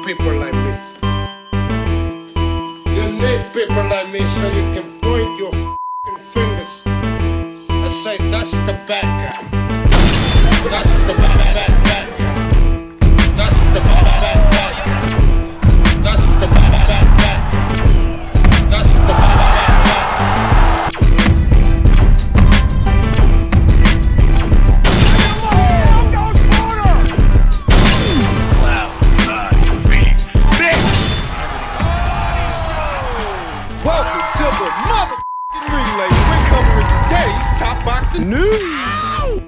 people like me. You need people like me so you can point your f***ing fingers and say, that's the bad guy. That's the bad guy. That's the bad guy. That's the bad guy. That's the bad guy. News.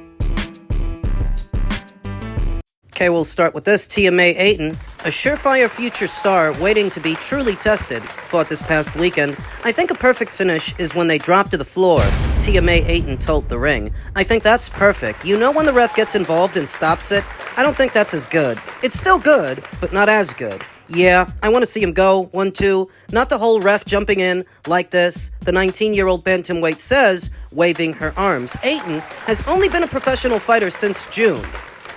Okay, we'll start with this. Tiah-Mai Ayton, a surefire future star waiting to be truly tested, fought this past weekend. I think a perfect finish is when they drop to the floor. Tiah-Mai Ayton told The Ring. I think that's perfect. You know when the ref gets involved and stops it? I don't think that's as good. It's still good, but not as good. Yeah, I want to see him go, 1-2, not the whole ref jumping in like this, the 19-year-old bantamweight says, waving her arms. Ayton has only been a professional fighter since June.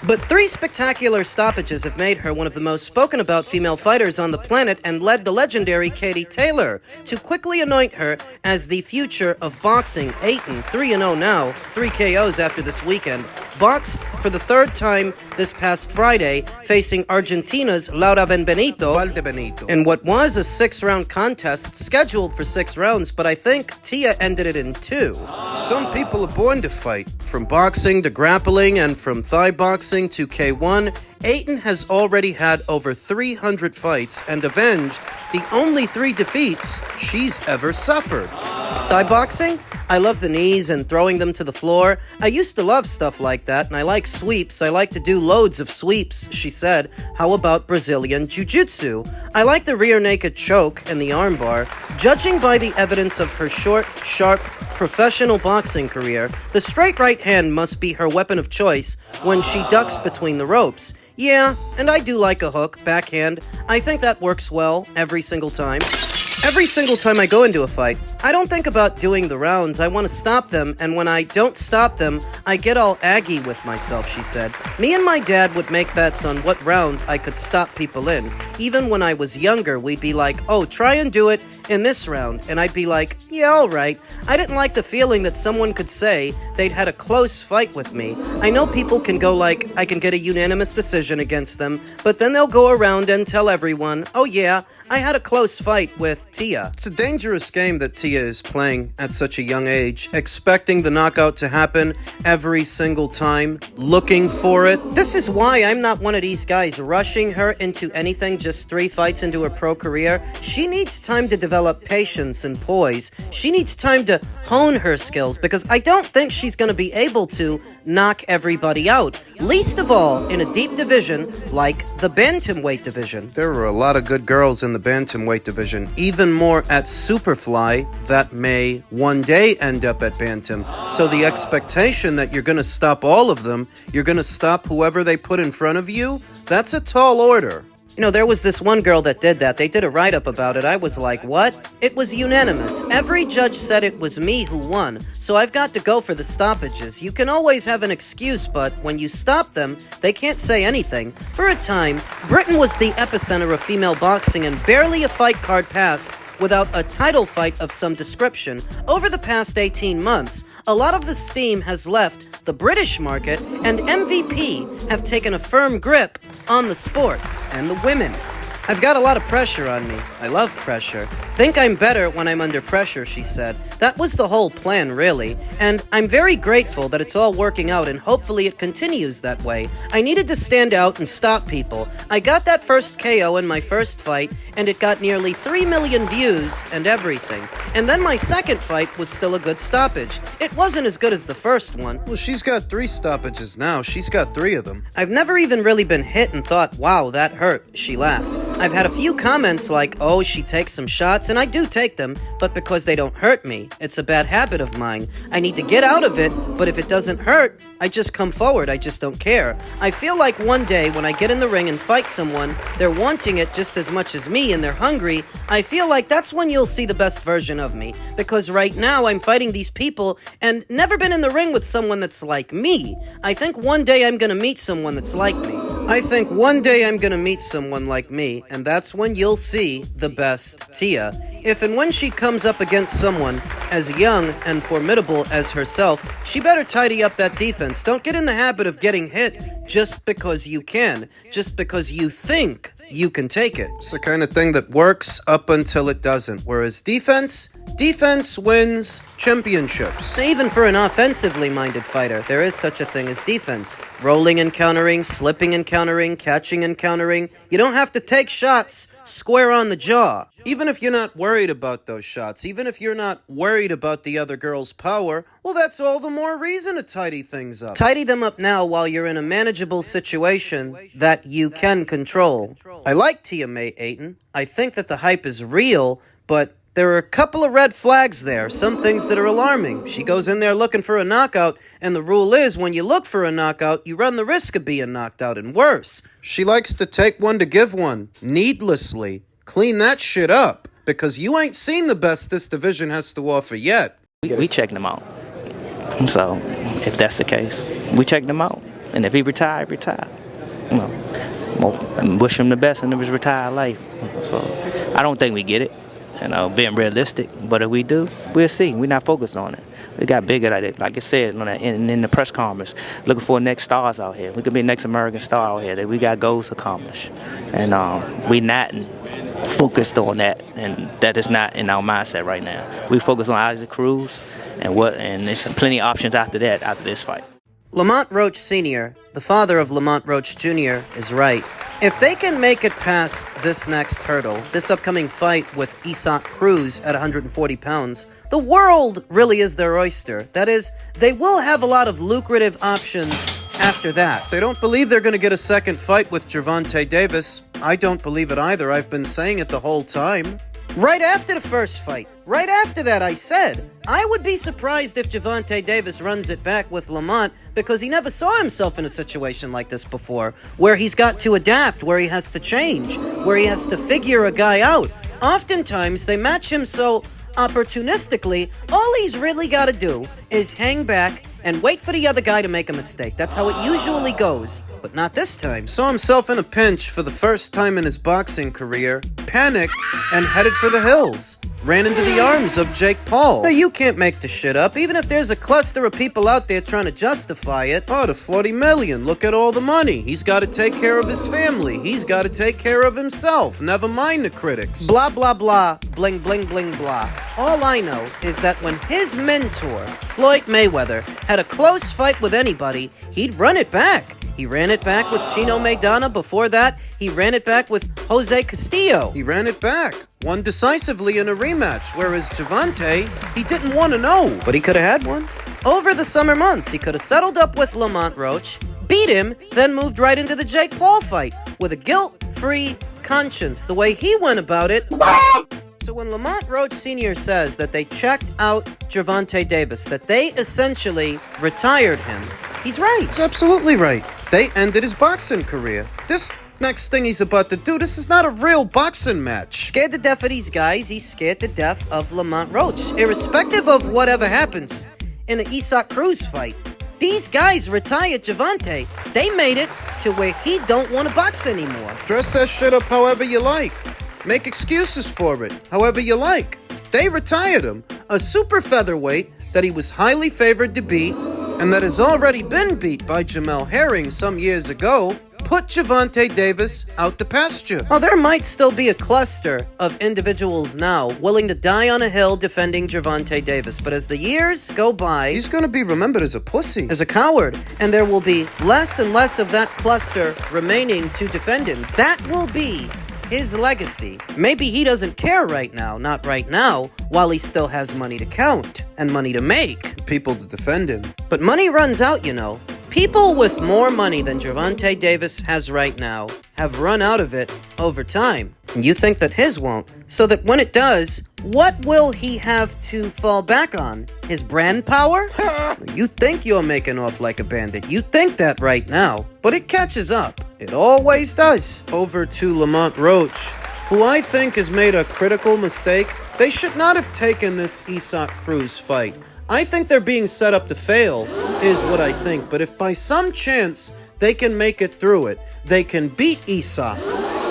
But 3 spectacular stoppages have made her one of the most spoken about female fighters on the planet and led the legendary Katie Taylor to quickly anoint her as the future of boxing. Ayton, 3-0 now, 3 KOs after this weekend, boxed for the 3rd time this past Friday, facing Argentina's Laura Benvenuto in what was a 6-round contest scheduled for 6 rounds, but I think Tia ended it in 2. Some people are born to fight. From boxing to grappling and from thigh boxing to K1, Ayton has already had over 300 fights and avenged the only 3 defeats she's ever suffered. Thigh boxing? I love the knees and throwing them to the floor. I used to love stuff like that, and I like sweeps. I like to do loads of sweeps, she said. How about Brazilian Jiu-Jitsu? I like the rear naked choke and the armbar. Judging by the evidence of her short, sharp, professional boxing career, the straight right hand must be her weapon of choice when she ducks between the ropes. Yeah, and I do like a hook, backhand. I think that works well every single time. Every single time I go into a fight, I don't think about doing the rounds. I want to stop them, and when I don't stop them, I get all aggy with myself, she said. Me and my dad would make bets on what round I could stop people in. Even when I was younger, we'd be like, oh, try and do it in this round, and I'd be like, yeah, all right. I didn't like the feeling that someone could say they'd had a close fight with me. I know people can go like, I can get a unanimous decision against them, but then they'll go around and tell everyone, oh yeah, I had a close fight with Tia. It's a dangerous game that Tia is playing at such a young age, expecting the knockout to happen every single time, looking for it. This is why I'm not one of these guys rushing her into anything just 3 fights into her pro career. She needs time to develop patience and poise. She needs time to hone her skills because I don't think she's going to be able to knock everybody out. Least of all in a deep division like the bantamweight division. There are a lot of good girls in the bantamweight division, even more at Superfly that may one day end up at bantam. So the expectation that you're going to stop all of them, you're going to stop whoever they put in front of you, that's a tall order. You know, there was this one girl that did that. They did a write-up about it. I was like, what? It was unanimous. Every judge said it was me who won, so I've got to go for the stoppages. You can always have an excuse, but when you stop them, they can't say anything. For a time, Britain was the epicenter of female boxing, and barely a fight card passed without a title fight of some description. Over the past 18 months, a lot of the steam has left the British market, and MVP have taken a firm grip on the sport and the women. I've got a lot of pressure on me. I love pressure. Think I'm better when I'm under pressure, she said. That was the whole plan, really. And I'm very grateful that it's all working out and hopefully it continues that way. I needed to stand out and stop people. I got that first KO in my first fight and it got nearly 3 million views and everything. And then my second fight was still a good stoppage. It wasn't as good as the first one. Well, she's got 3 stoppages now. She's got 3 of them. I've never even really been hit and thought, wow, that hurt. She laughed. I've had a few comments like, oh, she takes some shots, and I do take them, but because they don't hurt me. It's a bad habit of mine. I need to get out of it, but if it doesn't hurt, I just come forward. I just don't care. I feel like one day when I get in the ring and fight someone, they're wanting it just as much as me and they're hungry. I feel like that's when you'll see the best version of me. Because right now I'm fighting these people and never been in the ring with someone that's like me. I think one day I'm gonna meet someone that's like me. I think one day I'm gonna meet someone like me, and that's when you'll see the best Tia. If and when she comes up against someone as young and formidable as herself, she better tidy up that defense. Don't get in the habit of getting hit just because you can, just because you think you can take it. It's the kind of thing that works up until it doesn't. Whereas defense wins championships. Even for an offensively minded fighter, there is such a thing as defense. Rolling and countering, slipping and countering, catching and countering. You don't have to take shots square on the jaw. Even if you're not worried about those shots, even if you're not worried about the other girl's power, well, that's all the more reason to tidy things up. Tidy them up now while you're in a manageable situation that you can control. I like Tiah-Mai Ayton. I think that the hype is real, but there are a couple of red flags there, some things that are alarming. She goes in there looking for a knockout, and the rule is when you look for a knockout, you run the risk of being knocked out, and worse. She likes to take one to give one, needlessly. Clean that shit up, because you ain't seen the best this division has to offer yet. We checked him out. So, if that's the case, we checked him out. And if he retired, retired. Well, wish him the best in his retired life. So, I don't think we get it. Being realistic, but if we do, we'll see. We're not focused on it. We got bigger at it, like I said in the press conference, looking for next stars out here. We could be the next American star out here. That we got goals to accomplish, and we not focused on that, and that is not in our mindset right now. We focus on Isaac Cruz, and there's plenty of options after that, after this fight. Lamont Roach Sr., the father of Lamont Roach Jr., is right. If they can make it past this next hurdle, this upcoming fight with Isaac Cruz at 140 pounds, the world really is their oyster. That is, they will have a lot of lucrative options after that. They don't believe they're going to get a second fight with Gervonta Davis. I don't believe it either. I've been saying it the whole time. Right after the first fight, right after that, I said, I would be surprised if Gervonta Davis runs it back with Lamont because he never saw himself in a situation like this before, where he's got to adapt, where he has to change, where he has to figure a guy out. Oftentimes, they match him so opportunistically, all he's really got to do is hang back and wait for the other guy to make a mistake. That's how it usually goes, but not this time. Saw himself in a pinch for the first time in his boxing career, panicked, and headed for the hills. Ran into the arms of Jake Paul. Now, you can't make this shit up, even if there's a cluster of people out there trying to justify it. Oh, the 40 million, look at all the money. He's got to take care of his family. He's got to take care of himself. Never mind the critics. Blah, blah, blah, bling, bling, bling, blah. All I know is that when his mentor, Floyd Mayweather, had a close fight with anybody, he'd run it back. He ran it back with Chino Maidana. Before that, he ran it back with Jose Castillo. He ran it back. Won decisively in a rematch, whereas Gervonta, he didn't want to know. But he could have had one. Over the summer months, he could have settled up with Lamont Roach, beat him, then moved right into the Jake Paul fight with a guilt-free conscience, the way he went about it. So when Lamont Roach Sr. says that they checked out Gervonta Davis, that they essentially retired him, he's right. He's absolutely right. They ended his boxing career. This next thing he's about to do, this is not a real boxing match. Scared to death of these guys, he's scared to death of Lamont Roach. Irrespective of whatever happens in the Isaac Cruz fight, these guys retired Gervonta. They made it to where he don't want to box anymore. Dress that shit up however you like. Make excuses for it however you like. They retired him, a super featherweight that he was highly favored to beat, and that has already been beat by Jamel Herring some years ago, put Gervonta Davis out the pasture. Well, there might still be a cluster of individuals now willing to die on a hill defending Gervonta Davis, but as the years go by, he's going to be remembered as a pussy, as a coward, and there will be less and less of that cluster remaining to defend him. That will be his legacy. Maybe he doesn't care right now, not right now, while he still has money to count and money to make. People to defend him. But money runs out, you know. People with more money than Gervonta Davis has right now have run out of it over time. And you think that his won't. So that when it does, what will he have to fall back on? His brand power? You think you're making off like a bandit. You think that right now. But it catches up. It always does. Over to Lamont Roach, who I think has made a critical mistake. They should not have taken this Isaac Cruz fight. I think they're being set up to fail, is what I think. But if by some chance they can make it through it, they can beat Isak.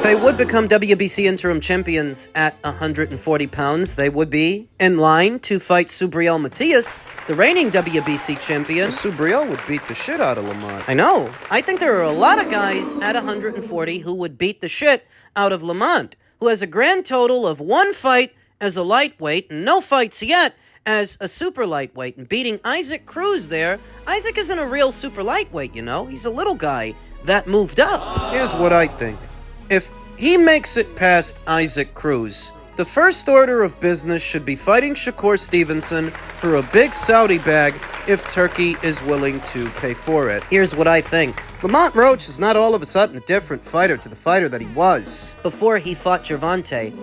They would become WBC interim champions at 140 pounds. They would be in line to fight Subriel Matias, the reigning WBC champion. Subriel would beat the shit out of Lamont. I know. I think there are a lot of guys at 140 who would beat the shit out of Lamont, who has a grand total of 1 fight as a lightweight and no fights yet as a super lightweight, and beating Isaac Cruz there. Isaac isn't a real super lightweight, you know. He's a little guy that moved up. Here's what I think. If he makes it past Isaac Cruz, the first order of business should be fighting Shakur Stevenson for a big Saudi bag if Turkey is willing to pay for it. Here's what I think. Lamont Roach is not all of a sudden a different fighter to the fighter that he was Before he fought Gervonta.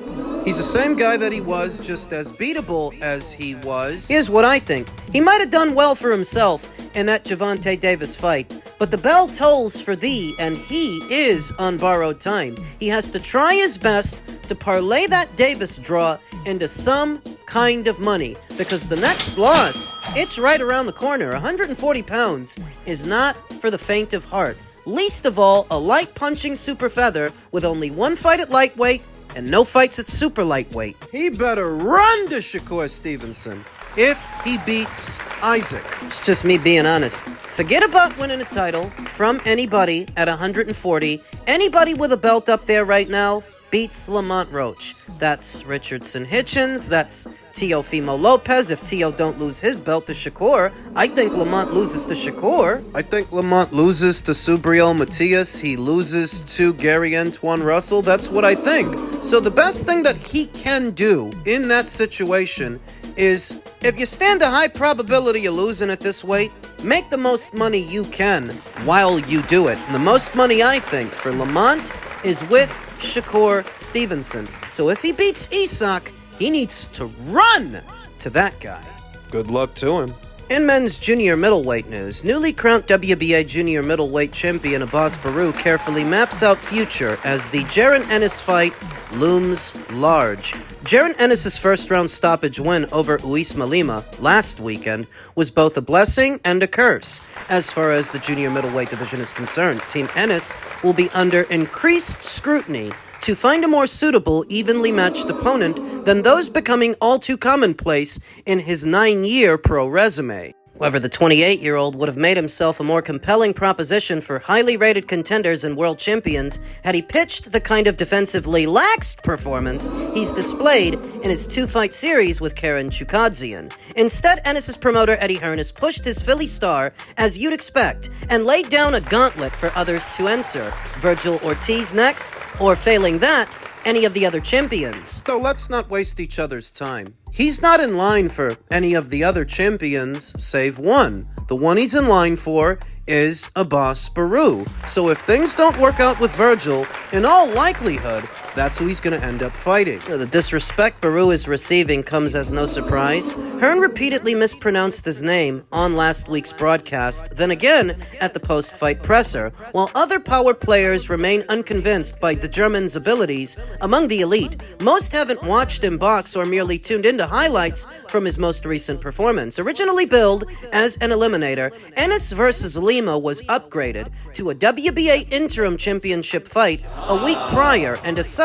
He's the same guy that he was, just as beatable as he was. Here's what I think. He might have done well for himself in that Gervonta Davis fight, but the bell tolls for thee, and he is on borrowed time. He has to try his best to parlay that Davis draw into some kind of money, because the next loss, it's right around the corner. 140 pounds is not for the faint of heart. Least of all, a light punching super feather with only 1 fight at lightweight and no fights at super lightweight. He better run to Shakur Stevenson if he beats Isaac. It's just me being honest. Forget about winning a title from anybody at 140. Anybody with a belt up there right now beats Lamont Roach. That's Richardson Hitchens, that's Teofimo Lopez. If Teo don't lose his belt to Shakur, I think Lamont loses to Shakur. I think Lamont loses to Subriel Matias. He loses to Gary Antoine Russell. That's what I think. So the best thing that he can do in that situation is, if you stand a high probability of losing at this weight, make the most money you can while you do it. And the most money, I think, for Lamont is with Shakur Stevenson. So if he beats Isak, he needs to run to that guy. Good luck to him. In men's junior middleweight news, newly crowned WBA junior middleweight champion Abass Baraou carefully maps out future as the Jaron Ennis fight looms large. Jaron Ennis' first-round stoppage win over Uisma Lima last weekend was both a blessing and a curse. As far as the junior middleweight division is concerned, Team Ennis will be under increased scrutiny to find a more suitable, evenly matched opponent than those becoming all too commonplace in his 9-year pro resume. However, the 28-year-old would have made himself a more compelling proposition for highly rated contenders and world champions had he pitched the kind of defensively laxed performance he's displayed in his 2-fight series with Karen Chukadzian. Instead, Ennis' promoter Eddie Hearn has pushed his Philly star, as you'd expect, and laid down a gauntlet for others to answer. Virgil Ortiz next, or failing that, any of the other champions. So let's not waste each other's time. He's not in line for any of the other champions, save one. The one he's in line for is Abass Baraou. So if things don't work out with Virgil, in all likelihood, that's who he's going to end up fighting. The disrespect Baraou is receiving comes as no surprise. Hearn repeatedly mispronounced his name on last week's broadcast, then again at the post-fight presser, while other power players remain unconvinced by the German's abilities among the elite. Most haven't watched him box or merely tuned into highlights from his most recent performance. Originally billed as an eliminator, Ennis vs. Lima was upgraded to a WBA interim championship fight a week prior, and as such,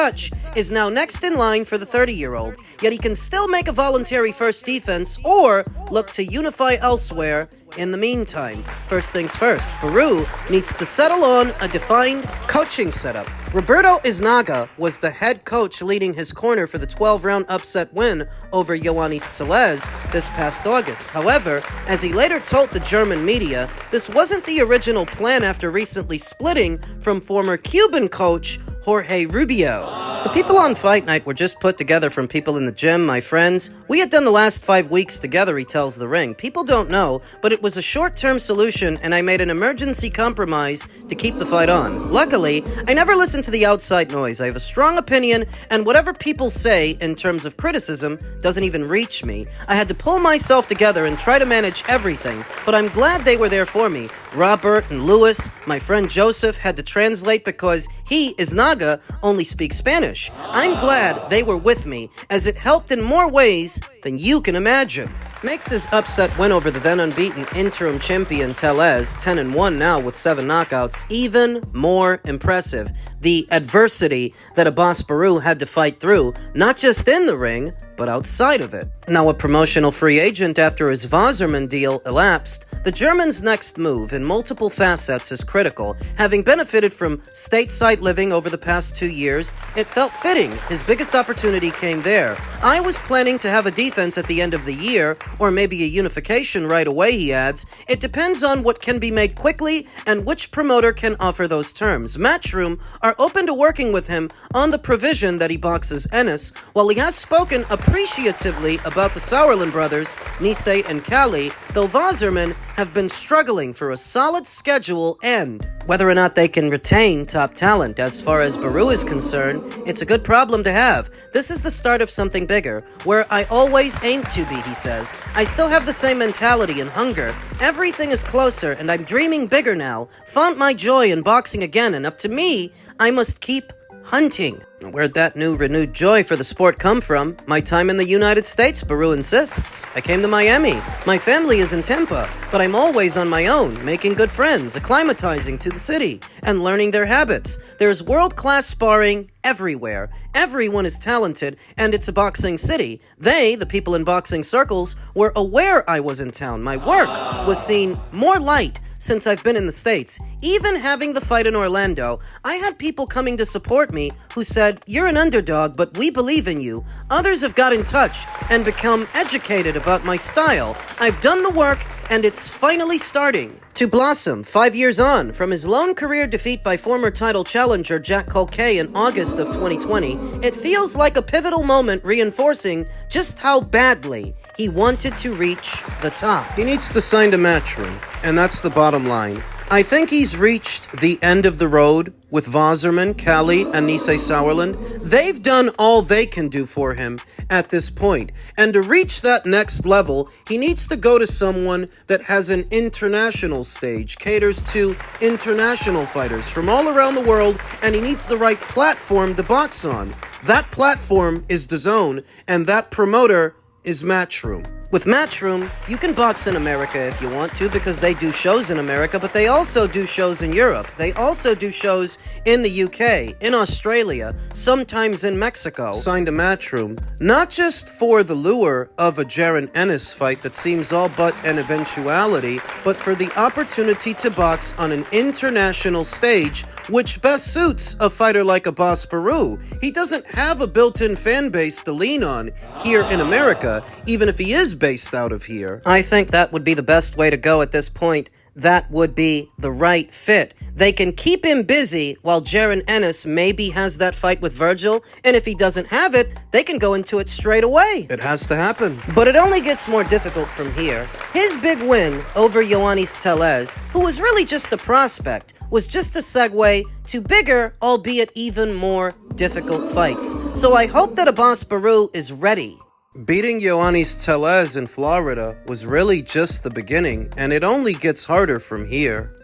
is now next in line for the 30-year-old. Yet he can still make a voluntary first defense or look to unify elsewhere in the meantime. First things first, Baraou needs to settle on a defined coaching setup. Roberto Iznaga was the head coach leading his corner for the 12-round upset win over Ioannis Tellez this past August. However, as he later told the German media, this wasn't the original plan after recently splitting from former Cuban coach Jorge Rubio. The people on Fight Night were just put together from people in the gym, my friends. We had done the last 5 weeks together, he tells The Ring. People don't know, but it was a short-term solution, and I made an emergency compromise to keep the fight on. Luckily, I never listen to the outside noise. I have a strong opinion, and whatever people say in terms of criticism doesn't even reach me. I had to pull myself together and try to manage everything, but I'm glad they were there for me. Robert and Louis, my friend Joseph had to translate because he, is Naga, only speaks Spanish. I'm glad they were with me, as it helped in more ways than you can imagine. Makes his upset win over the then unbeaten interim champion Tellez, 10-1 now with 7 knockouts, even more impressive. The adversity that Abass Baraou had to fight through, not just in the ring, but outside of it. Now a promotional free agent after his Wasserman deal elapsed, the German's next move in multiple facets is critical. Having benefited from stateside living over the past 2 years, it felt fitting his biggest opportunity came there. I was planning to have a defense at the end of the year, or maybe a unification right away, he adds. It depends on what can be made quickly and which promoter can offer those terms. Matchroom are open to working with him on the provision that he boxes Ennis, while he has spoken appreciatively about the Sauerland brothers, Nisei and Kali, though Wasserman have been struggling for a solid schedule and whether or not they can retain top talent. As far as Baraou is concerned, it's a good problem to have. This is the start of something bigger, where I always aimed to be, he says. I still have the same mentality and hunger. Everything is closer, and I'm dreaming bigger now. Found my joy in boxing again, and up to me, I must keep hunting. Where'd that renewed joy for the sport come from? My time in the United States, Baraou insists. I came to Miami. My family is in Tampa, but I'm always on my own, making good friends, acclimatizing to the city, and learning their habits. There's world-class sparring everywhere. Everyone is talented, and it's a boxing city. They, the people in boxing circles, were aware I was in town. My work was seen more light since I've been in the States. Even having the fight in Orlando, I had people coming to support me who said, "You're an underdog, but we believe in you." Others have got in touch and become educated about my style. I've done the work, and it's finally starting to blossom 5 years on. From his lone career defeat by former title challenger Jack Culkay in August of 2020, it feels like a pivotal moment reinforcing just how badly he wanted to reach the top. He needs to sign to Matchroom, and that's the bottom line. I think he's reached the end of the road with Wasserman, Kali, and Nisei Sauerland. They've done all they can do for him at this point. And to reach that next level, he needs to go to someone that has an international stage, caters to international fighters from all around the world, and he needs the right platform to box on. That platform is DAZN, and that promoter is Matchroom. With Matchroom, you can box in America if you want to because they do shows in America, but they also do shows in Europe. They also do shows in the UK, in Australia, sometimes in Mexico. Signed to Matchroom, not just for the lure of a Jaron Ennis fight that seems all but an eventuality, but for the opportunity to box on an international stage, which best suits a fighter like Abass Baraou. He doesn't have a built-in fan base to lean on here in America, even if he is based out of here. I think that would be the best way to go at this point. That would be the right fit. They can keep him busy while Jaron Ennis maybe has that fight with Virgil, and if he doesn't have it, they can go into it straight away. It has to happen. But it only gets more difficult from here. His big win over Ioannis Tellez, who was really just a prospect, was just a segue to bigger, albeit even more difficult fights. So I hope that Abass Baraou is ready. Beating Ioannis Tellez in Florida was really just the beginning, and it only gets harder from here.